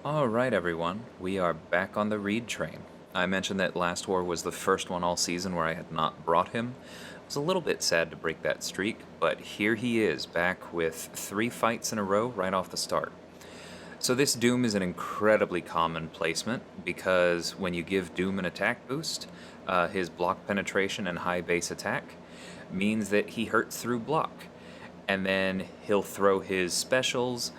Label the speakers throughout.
Speaker 1: Alright, everyone, we are back on the Reed train. I mentioned that last war was the first one all season where I had not brought him. I was a little bit sad to break that streak, but here he is, back with 3 fights in a row right off the start. So this Doom is an incredibly common placement, because when you give Doom an attack boost, his block penetration and high base attack means that he hurts through block. And then he'll throw his specials.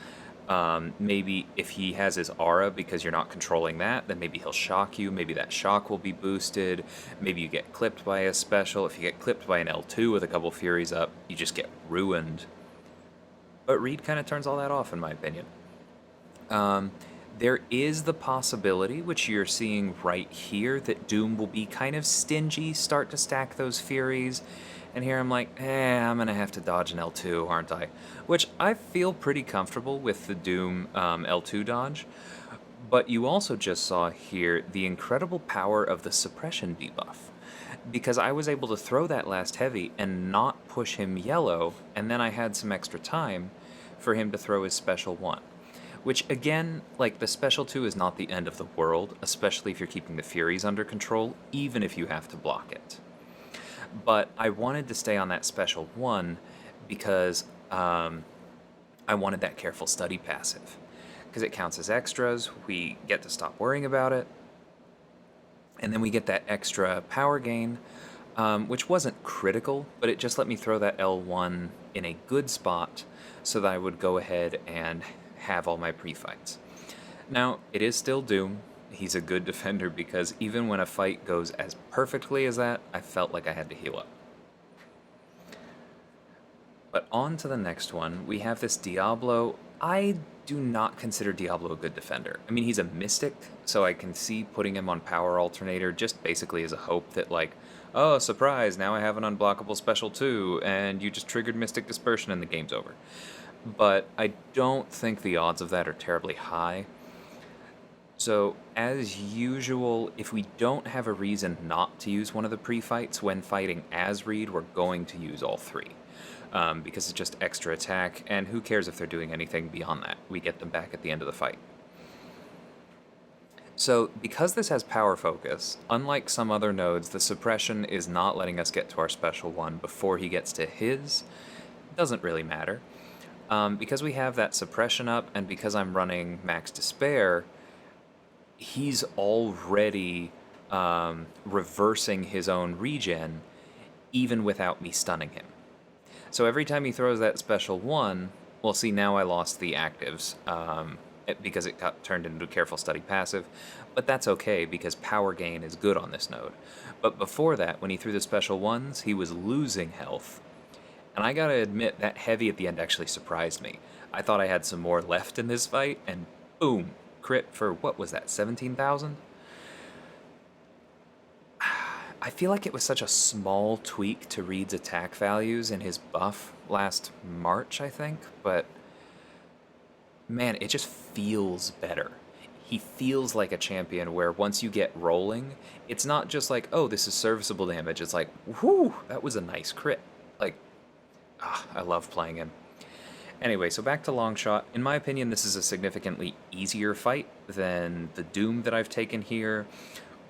Speaker 1: Maybe if he has his aura, because you're not controlling that, then maybe he'll shock you. Maybe that shock will be boosted. Maybe you get clipped by a special. If you get clipped by an L2 with a couple Furies up, you just get ruined. But Reed kind of turns all that off, in my opinion. There is the possibility, which you're seeing right here, that Doom will be kind of stingy, start to stack those Furies. And here I'm like, I'm going to have to dodge an L2, aren't I? Which I feel pretty comfortable with the Doom L2 dodge. But you also just saw here the incredible power of the suppression debuff. Because I was able to throw that last heavy and not push him yellow, and then I had some extra time for him to throw his special 1. Which, again, like, the special 2 is not the end of the world, especially if you're keeping the Furies under control, even if you have to block it. But I wanted to stay on that special 1 because I wanted that careful study passive. Because it counts as extras, we get to stop worrying about it, and then we get that extra power gain, which wasn't critical, but it just let me throw that L1 in a good spot so that I would go ahead and have all my pre-fights. Now, it is still Doom. He's a good defender because even when a fight goes as perfectly as that, I felt like I had to heal up. But on to the next one, we have this Diablo. I do not consider Diablo a good defender. I mean, he's a mystic, so I can see putting him on Power Alternator just basically as a hope that, like, oh, surprise, now I have an unblockable special too, and you just triggered Mystic Dispersion and the game's over. But I don't think the odds of that are terribly high. So, as usual, if we don't have a reason not to use one of the pre-fights when fighting as Reed, we're going to use all 3. Because it's just extra attack, and who cares if they're doing anything beyond that? We get them back at the end of the fight. So, because this has power focus, unlike some other nodes, the suppression is not letting us get to our special 1 before he gets to his. It doesn't really matter. Because we have that suppression up, and because I'm running Max Despair, he's already reversing his own regen, even without me stunning him. So every time he throws that special 1, well, see, now I lost the actives, because it got turned into a careful study passive, but that's okay, because power gain is good on this node. But before that, when he threw the special 1s, he was losing health. And I gotta admit, that heavy at the end actually surprised me. I thought I had some more left in this fight, and boom, crit for, what was that, 17,000? I feel like it was such a small tweak to Reed's attack values in his buff last March, I think, but man, it just feels better. He feels like a champion where once you get rolling, it's not just like, oh, this is serviceable damage, it's like, whoo, that was a nice crit. Like, I love playing him. Anyway, so back to Longshot. In my opinion, this is a significantly easier fight than the Doom that I've taken here,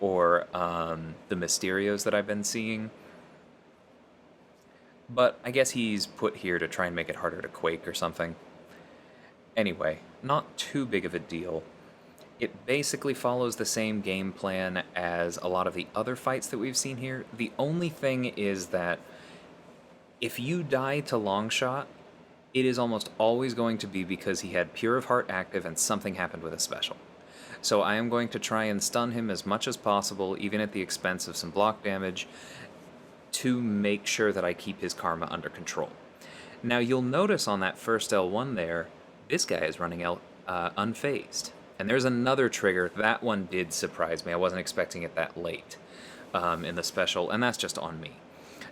Speaker 1: or the Mysterios that I've been seeing. But I guess he's put here to try and make it harder to quake or something. Anyway, not too big of a deal. It basically follows the same game plan as a lot of the other fights that we've seen here. The only thing is that if you die to Longshot, it is almost always going to be because he had Pure of Heart active and something happened with a special. So I am going to try and stun him as much as possible, even at the expense of some block damage, to make sure that I keep his karma under control. Now you'll notice on that first L1 there, this guy is running unfazed. And there's another trigger. That one did surprise me. I wasn't expecting it that late in the special, and that's just on me.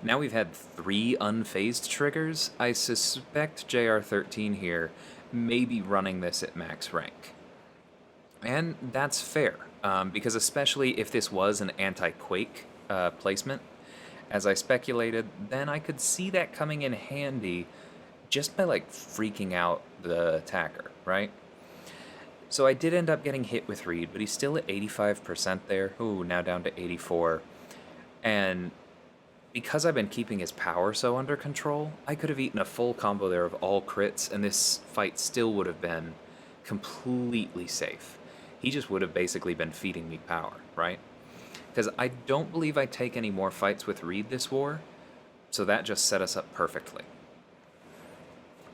Speaker 1: Now we've had 3 unfazed triggers. I suspect JR13 here may be running this at max rank. And that's fair, because especially if this was an anti-quake placement, as I speculated, then I could see that coming in handy just by, like, freaking out the attacker, right? So I did end up getting hit with Reed, but he's still at 85% there. Ooh, now down to 84. And because I've been keeping his power so under control, I could have eaten a full combo there of all crits, and this fight still would have been completely safe. He just would have basically been feeding me power, right? Because I don't believe I take any more fights with Reed this war, so that just set us up perfectly.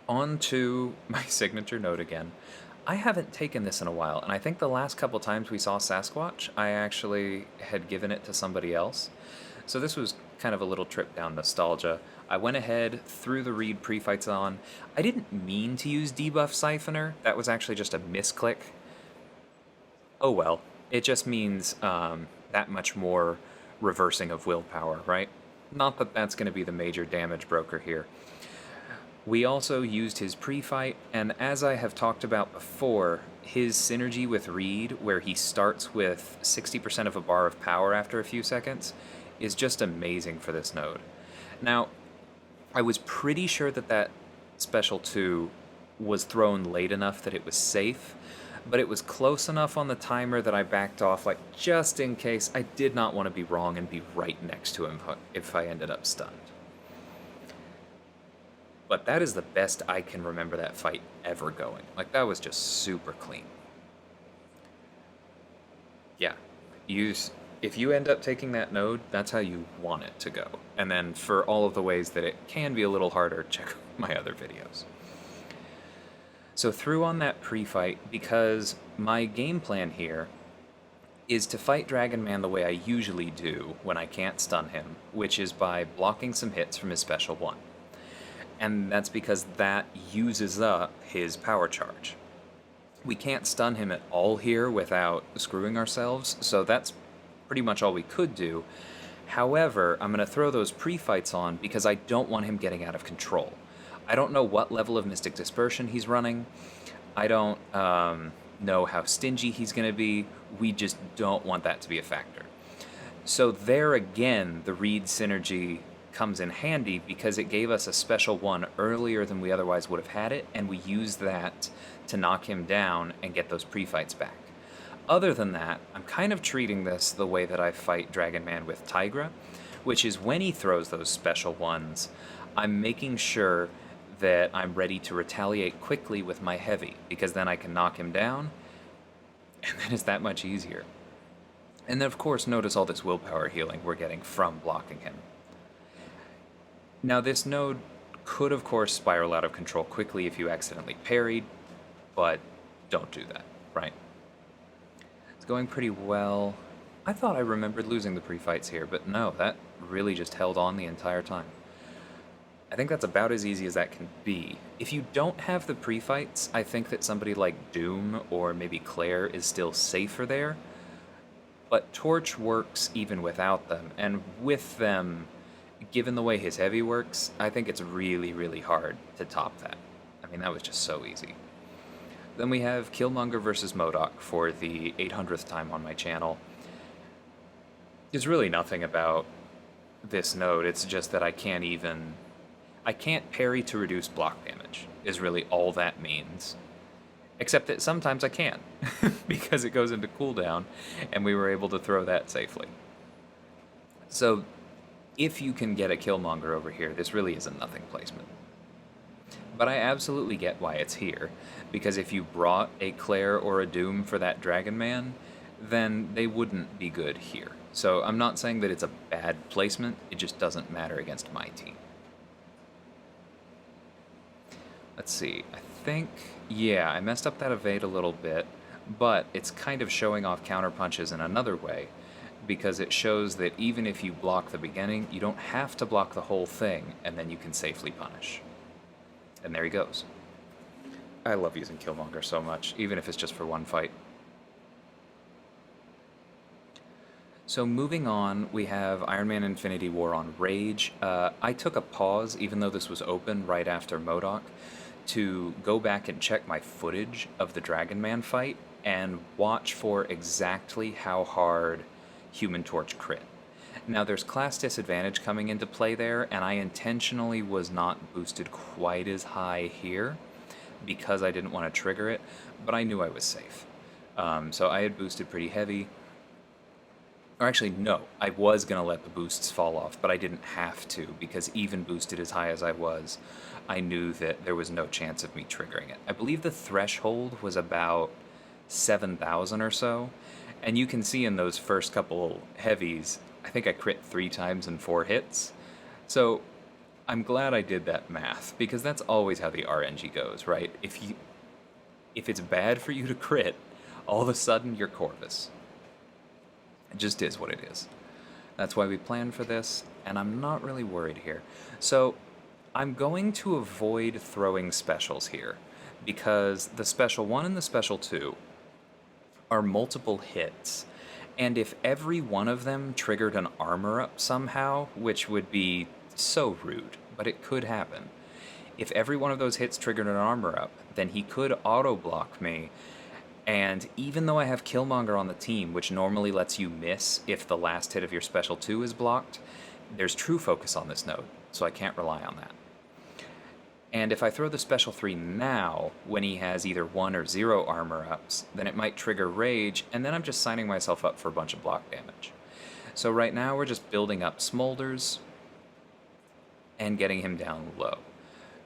Speaker 1: On to my signature node again. I haven't taken this in a while, and I think the last couple times we saw Sasquatch, I actually had given it to somebody else. So this was kind of a little trip down nostalgia. I went ahead, threw the Reed pre-fights on. I didn't mean to use Debuff Siphoner. That was actually just a misclick. Oh well. It just means that much more reversing of willpower, right? Not that that's going to be the major damage broker here. We also used his pre-fight, and as I have talked about before, his synergy with Reed, where he starts with 60% of a bar of power after a few seconds, is just amazing for this node. Now, I was pretty sure that that Special 2 was thrown late enough that it was safe, but it was close enough on the timer that I backed off, like, just in case. I did not want to be wrong and be right next to him if I ended up stunned. But that is the best I can remember that fight ever going. Like, that was just super clean. Yeah. If you end up taking that node, that's how you want it to go. And then for all of the ways that it can be a little harder, check my other videos. So threw on that pre-fight because my game plan here is to fight Dragon Man the way I usually do when I can't stun him, which is by blocking some hits from his Special 1. And that's because that uses up his power charge. We can't stun him at all here without screwing ourselves, so that's pretty much all we could do. However, I'm going to throw those pre-fights on because I don't want him getting out of control. I don't know what level of Mystic Dispersion he's running. I don't know how stingy he's going to be. We just don't want that to be a factor. So there again, the Reed synergy comes in handy because it gave us a Special 1 earlier than we otherwise would have had it, and we used that to knock him down and get those pre-fights back. Other than that, I'm kind of treating this the way that I fight Dragon Man with Tigra, which is when he throws those Special 1s, I'm making sure that I'm ready to retaliate quickly with my heavy, because then I can knock him down, and then it's that much easier. And then of course notice all this willpower healing we're getting from blocking him. Now this node could of course spiral out of control quickly if you accidentally parried, but don't do that, right? It's going pretty well. I thought I remembered losing the pre-fights here, but no, that really just held on the entire time. I think that's about as easy as that can be. If you don't have the pre-fights, I think that somebody like Doom or maybe Claire is still safer there, but Torch works even without them, and with them, given the way his heavy works, I think it's really, really hard to top that. I mean, that was just so easy. Then we have Killmonger versus MODOK for the 800th time on my channel. There's really nothing about this node, it's just that I can't parry to reduce block damage, is really all that means. Except that sometimes I can, because it goes into cooldown, and we were able to throw that safely. So, if you can get a Killmonger over here, this really is a nothing placement. But I absolutely get why it's here, because if you brought a Claire or a Doom for that Dragon Man, then they wouldn't be good here. So I'm not saying that it's a bad placement, it just doesn't matter against my team. Let's see, I think, yeah, I messed up that evade a little bit, but it's kind of showing off counterpunches in another way, because it shows that even if you block the beginning, you don't have to block the whole thing, and then you can safely punish. And there he goes. I love using Killmonger so much, even if it's just for one fight. So moving on, we have Iron Man Infinity War on Rage. I took a pause, even though this was open right after MODOK, to go back and check my footage of the Dragon Man fight and watch for exactly how hard Human Torch crit. Now there's class disadvantage coming into play there, and I intentionally was not boosted quite as high here because I didn't want to trigger it, but I knew I was safe. So I had boosted pretty heavy. Or actually, no, I was going to let the boosts fall off, but I didn't have to, because even boosted as high as I was, I knew that there was no chance of me triggering it. I believe the threshold was about 7,000 or so, and you can see in those first couple heavies, I think I crit 3 times in 4 hits. So I'm glad I did that math, because that's always how the RNG goes, right? If it's bad for you to crit, all of a sudden you're Corvus. It just is what it is. That's why we planned for this, and I'm not really worried here. So I'm going to avoid throwing specials here, because the special 1 and the special 2 are multiple hits. And if every one of them triggered an armor up somehow, which would be so rude, but it could happen. If every one of those hits triggered an armor up, then he could auto-block me. And even though I have Killmonger on the team, which normally lets you miss if the last hit of your special 2 is blocked, there's true focus on this node, so I can't rely on that. And if I throw the special 3 now, when he has either 1 or 0 armor ups, then it might trigger rage, and then I'm just signing myself up for a bunch of block damage. So right now we're just building up smolders and getting him down low.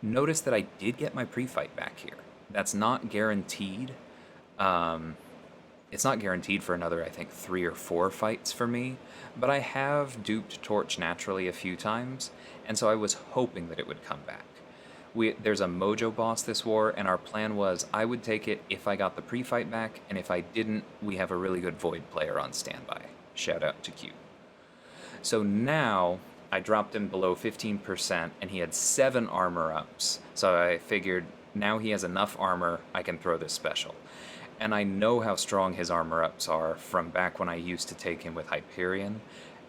Speaker 1: Notice that I did get my pre-fight back here. That's not guaranteed. It's not guaranteed for another, I think, 3 or 4 fights for me, but I have duped Torch naturally a few times, and so I was hoping that it would come back. There's a Mojo boss this war, and our plan was I would take it if I got the pre-fight back, and if I didn't, we have a really good Void player on standby. Shout out to Q. So now, I dropped him below 15%, and he had 7 armor ups, so I figured now he has enough armor, I can throw this special. And I know how strong his armor ups are from back when I used to take him with Hyperion,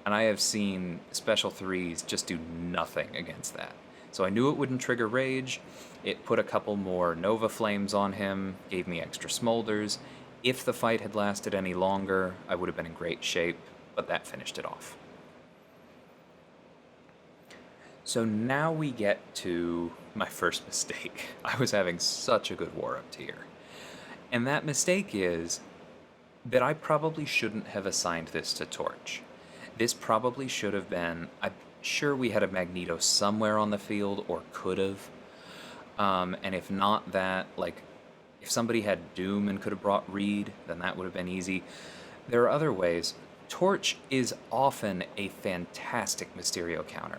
Speaker 1: and I have seen special 3s just do nothing against that. So I knew it wouldn't trigger rage. It put a couple more Nova Flames on him, gave me extra smolders. If the fight had lasted any longer, I would have been in great shape, but that finished it off. So now we get to my first mistake. I was having such a good war up tier. And that mistake is that I probably shouldn't have assigned this to Torch. This probably should have been... I'm sure we had a Magneto somewhere on the field, or could have. And if not that, like, if somebody had Doom and could have brought Reed, then that would have been easy. There are other ways. Torch is often a fantastic Mysterio counter.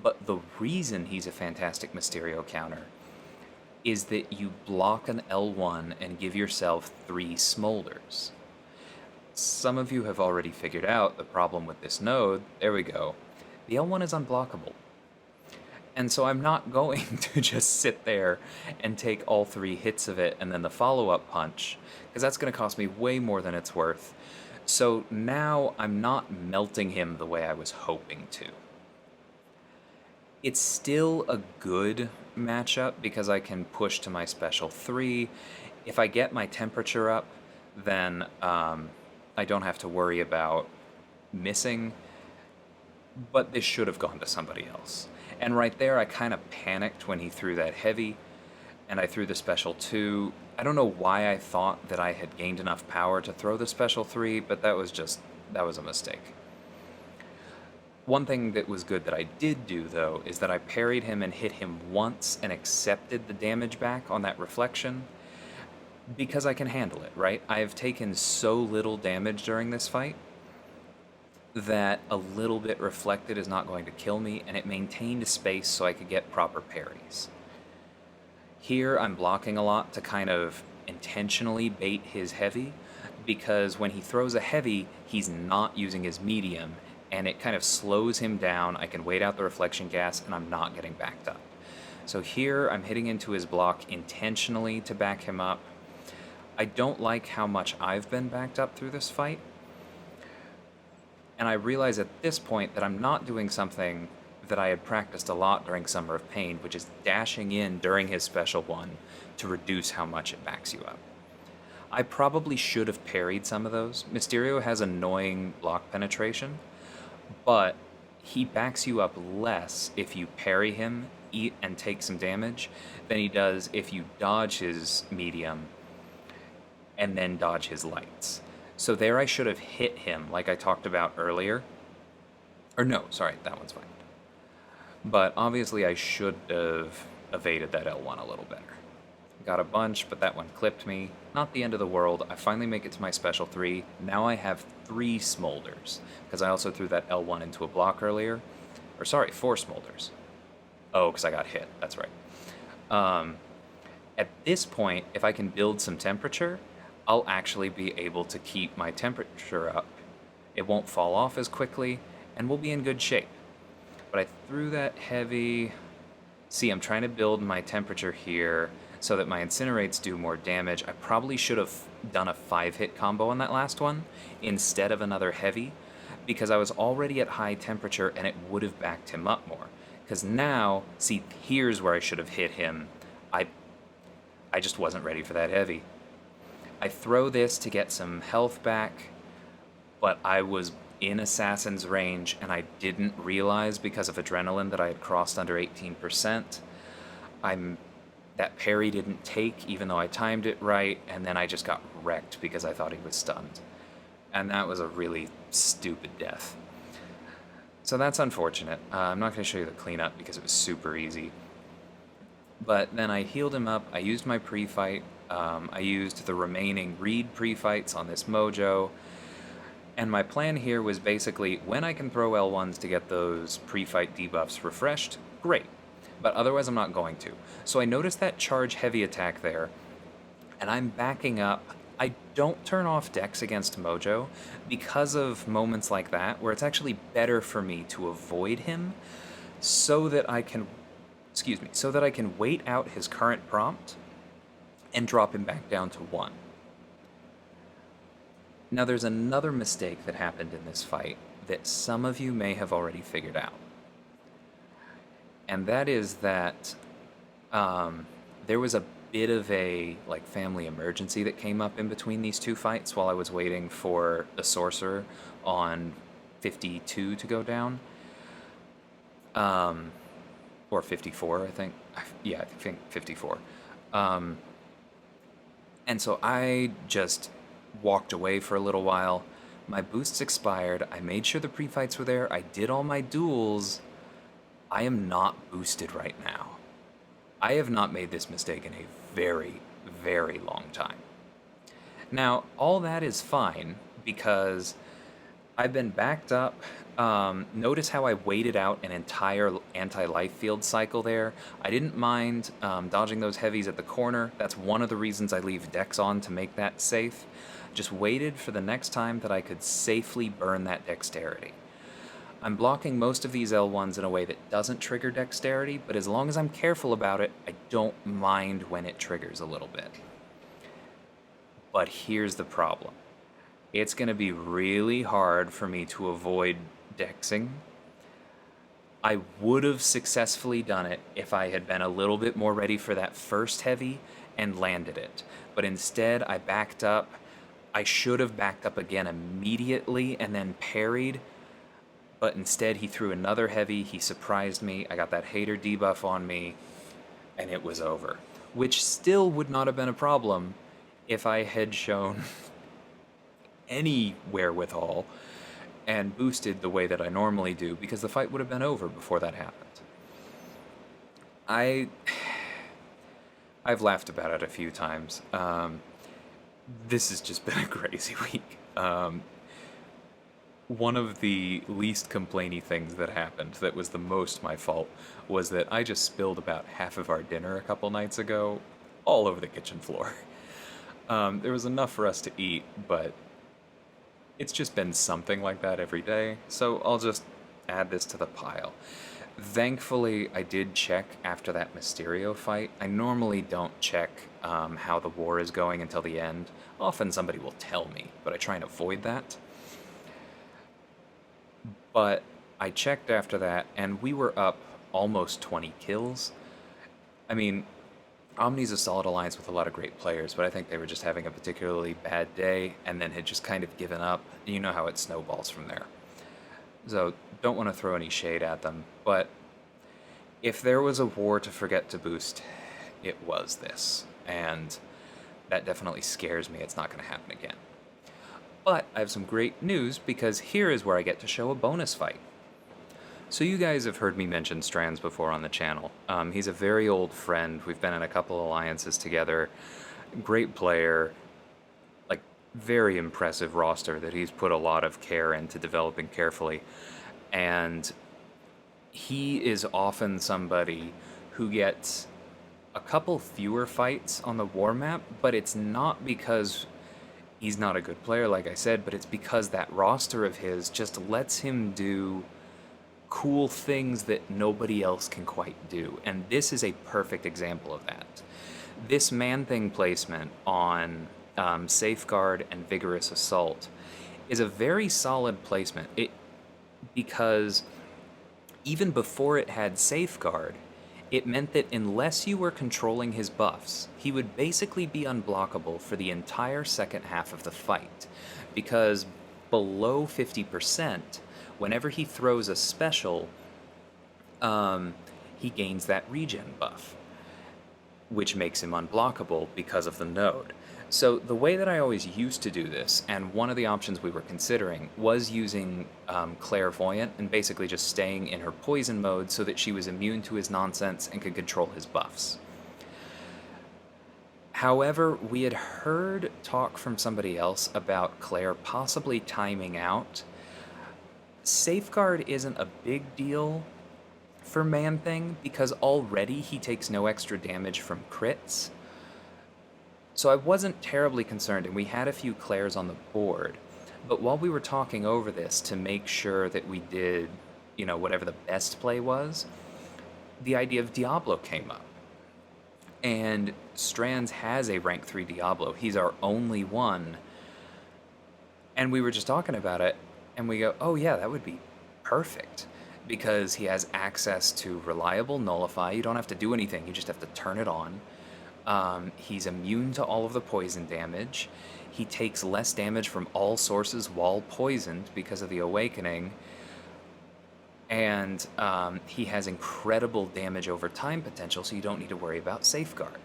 Speaker 1: But the reason he's a fantastic Mysterio counter is that you block an L1 and give yourself 3 smolders. Some of you have already figured out the problem with this node. There we go. The L1 is unblockable. And so I'm not going to just sit there and take all 3 hits of it and then the follow-up punch, because that's going to cost me way more than it's worth. So now I'm not melting him the way I was hoping to. It's still a good matchup because I can push to my special 3. If I get my temperature up, then I don't have to worry about missing. But this should have gone to somebody else. And right there, I kind of panicked when he threw that heavy, and I threw the special 2. I don't know why I thought that I had gained enough power to throw the special 3, but that was a mistake. One thing that was good that I did do, though, is that I parried him and hit him once and accepted the damage back on that reflection, because I can handle it, right? I have taken so little damage during this fight that a little bit reflected is not going to kill me, and it maintained space so I could get proper parries. Here I'm blocking a lot to kind of intentionally bait his heavy, because when he throws a heavy, he's not using his medium, and it kind of slows him down. I can wait out the reflection gas, and I'm not getting backed up. So here I'm hitting into his block intentionally to back him up. I don't like how much I've been backed up through this fight. And I realize at this point that I'm not doing something that I had practiced a lot during Summer of Pain, which is dashing in during his special 1 to reduce how much it backs you up. I probably should have parried some of those. Mysterio has annoying block penetration, but he backs you up less if you parry him, eat, and take some damage than he does if you dodge his medium and then dodge his lights. So there I should have hit him like I talked about earlier. Or no, sorry, that one's fine. But obviously I should have evaded that L1 a little better. Got a bunch, but that one clipped me. Not the end of the world. I finally make it to my special 3. Now I have 3 smolders, because I also threw that L1 into a block earlier. Or sorry, 4 smolders. Oh, because I got hit. That's right. At this point, if I can build some temperature, I'll actually be able to keep my temperature up. It won't fall off as quickly, and we'll be in good shape. But I threw that heavy... See, I'm trying to build my temperature here so that my incinerates do more damage. I probably should have done a 5-hit combo on that last one instead of another heavy, because I was already at high temperature and it would have backed him up more. Because now, see, here's where I should have hit him. I just wasn't ready for that heavy. I throw this to get some health back, but I was in Assassin's range and I didn't realize because of adrenaline that I had crossed under 18%. That parry didn't take even though I timed it right, and then I just got wrecked because I thought he was stunned. And that was a really stupid death. So that's unfortunate. I'm not going to show you the cleanup because it was super easy. But then I healed him up, I used my pre-fight, I used the remaining Reed pre-fights on this Mojo, and my plan here was basically, when I can throw L1s to get those pre-fight debuffs refreshed, great. But otherwise I'm not going to. So I noticed that charge heavy attack there, and I'm backing up. I don't turn off Dex against Mojo because of moments like that, where it's actually better for me to avoid him so that I can wait out his current prompt and drop him back down to 1. Now there's another mistake that happened in this fight that some of you may have already figured out. And that is that there was a bit of a family emergency that came up in between these two fights while I was waiting for the sorcerer on 52 to go down. Or 54, I think. Yeah, I think 54. And so I just walked away for a little while. My boosts expired. I made sure the pre-fights were there. I did all my duels. I am not boosted right now. I have not made this mistake in a very, very long time. Now, all that is fine because I've been backed up. Notice how I waited out an entire anti-life field cycle there. I didn't mind dodging those heavies at the corner. That's one of the reasons I leave Dex on, to make that safe. Just waited for the next time that I could safely burn that dexterity. I'm blocking most of these L1s in a way that doesn't trigger dexterity, but as long as I'm careful about it, I don't mind when it triggers a little bit. But here's the problem. It's going to be really hard for me to avoid dexing. I would have successfully done it if I had been a little bit more ready for that first heavy and landed it. But instead, I backed up. I should have backed up again immediately and then parried. But instead, he threw another heavy. He surprised me. I got that hater debuff on me, and it was over. Which still would not have been a problem if I had shown any wherewithal and boosted the way that I normally do, because the fight would have been over before that happened. I've laughed about it a few times. This has just been a crazy week. One of the least complainy things that happened that was the most my fault was that I just spilled about half of our dinner a couple nights ago all over the kitchen floor. There was enough for us to eat, but it's just been something like that every day, so I'll just add this to the pile. Thankfully, I did check after that Mysterio fight. I normally don't check how the war is going until the end. Often somebody will tell me, but I try and avoid that. But I checked after that, and we were up almost 20 kills. I mean, OMNI's a solid alliance with a lot of great players, but I think they were just having a particularly bad day and then had just kind of given up. You know how it snowballs from there. So don't want to throw any shade at them, but if there was a war to forget to boost, it was this. And that definitely scares me. It's not going to happen again. But I have some great news, because here is where I get to show a bonus fight. So you guys have heard me mention Stranz before on the channel. He's a very old friend. We've been in a couple alliances together. Great player. Like, very impressive roster that he's put a lot of care into developing carefully. And he is often somebody who gets a couple fewer fights on the war map, but it's not because he's not a good player, like I said, but it's because that roster of his just lets him do cool things that nobody else can quite do. And this is a perfect example of that. This Man-Thing placement on Safeguard and Vigorous Assault is a very solid placement. Because even before it had Safeguard, it meant that unless you were controlling his buffs, he would basically be unblockable for the entire second half of the fight. Because below 50%, whenever he throws a special, he gains that regen buff, which makes him unblockable because of the node. So the way that I always used to do this, and one of the options we were considering, was using Clairvoyant and basically just staying in her poison mode so that she was immune to his nonsense and could control his buffs. However, we had heard talk from somebody else about Claire possibly timing out. Safeguard isn't a big deal for Man-Thing because already he takes no extra damage from crits. So I wasn't terribly concerned, and we had a few Claires on the board. But while we were talking over this to make sure that we did, whatever the best play was, the idea of Diablo came up. And Stranz has a rank 3 Diablo. He's our only one. And we were just talking about it, and we go, oh yeah, that would be perfect. Because he has access to reliable nullify. You don't have to do anything, you just have to turn it on. He's immune to all of the poison damage. He takes less damage from all sources while poisoned because of the awakening. And he has incredible damage over time potential, so you don't need to worry about Safeguard.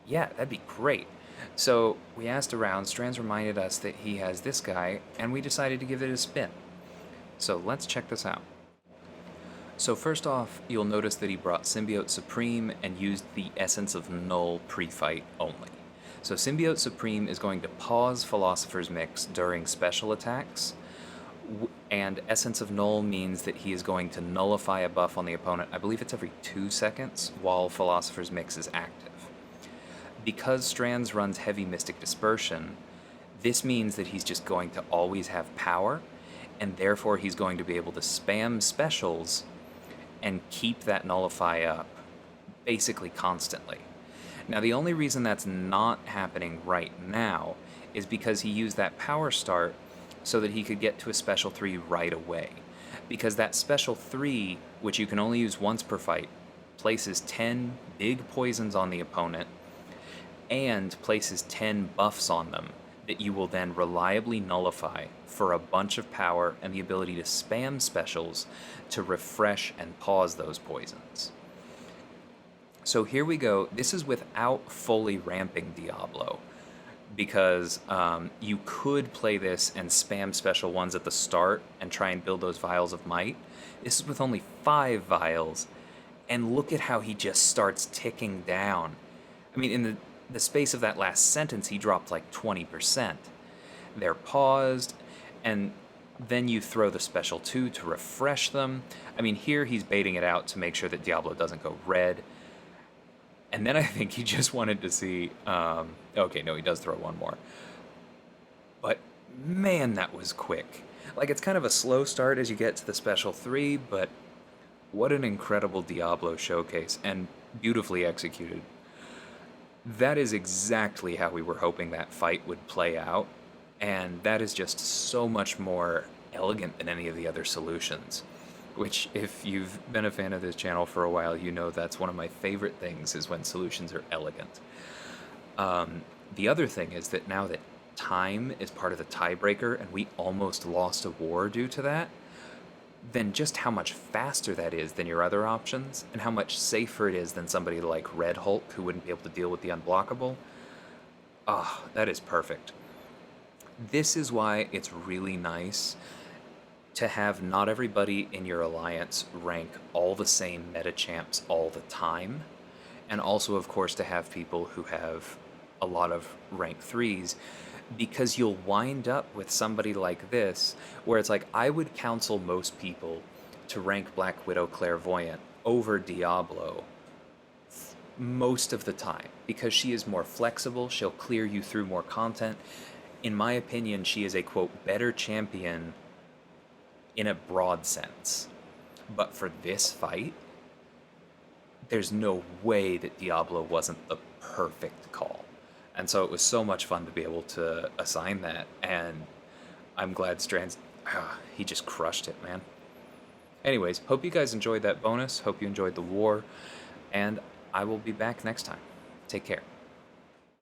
Speaker 1: Yeah, that'd be great. So we asked around, Stranz reminded us that he has this guy, and we decided to give it a spin. So let's check this out. So first off, you'll notice that he brought Symbiote Supreme and used the Essence of Null pre-fight only. So Symbiote Supreme is going to pause Philosopher's Mix during special attacks, and Essence of Null means that he is going to nullify a buff on the opponent. I believe it's every 2 seconds while Philosopher's Mix is active. Because Stranz runs heavy Mystic Dispersion, this means that he's just going to always have power, and therefore he's going to be able to spam specials and keep that nullify up basically constantly. Now the only reason that's not happening right now is because he used that power start so that he could get to a special 3 right away. Because that special 3, which you can only use once per fight, places 10 big poisons on the opponent and places 10 buffs on them that you will then reliably nullify for a bunch of power and the ability to spam specials to refresh and pause those poisons. So here we go. This is without fully ramping Diablo, because you could play this and spam special ones at the start and try and build those vials of might. This is with only 5 vials, and look at how he just starts ticking down. I mean, in the space of that last sentence, he dropped like 20%. They're paused, and then you throw the special 2 to refresh them. I mean, here he's baiting it out to make sure that Diablo doesn't go red. And then I think he just wanted to see... okay, no, he does throw one more. But man, that was quick. Like, it's kind of a slow start as you get to the special 3, but what an incredible Diablo showcase, and beautifully executed. That is exactly how we were hoping that fight would play out, and that is just so much more elegant than any of the other solutions. Which, if you've been a fan of this channel for a while, you know that's one of my favorite things, is when solutions are elegant. The other thing is that now that time is part of the tiebreaker, and we almost lost a war due to that, then just how much faster that is than your other options, and how much safer it is than somebody like Red Hulk, who wouldn't be able to deal with the unblockable. Ah, that is perfect. This is why it's really nice to have not everybody in your alliance rank all the same meta champs all the time, and also, of course, to have people who have a lot of rank 3s, because you'll wind up with somebody like this, where it's like, I would counsel most people to rank Black Widow Clairvoyant over Diablo most of the time, because she is more flexible, she'll clear you through more content. In my opinion, she is a, quote, better champion in a broad sense. But for this fight, there's no way that Diablo wasn't the perfect call. And so it was so much fun to be able to assign that, and I'm glad Stranz, he just crushed it, man. Anyways, hope you guys enjoyed that bonus, hope you enjoyed the war, and I will be back next time. Take care.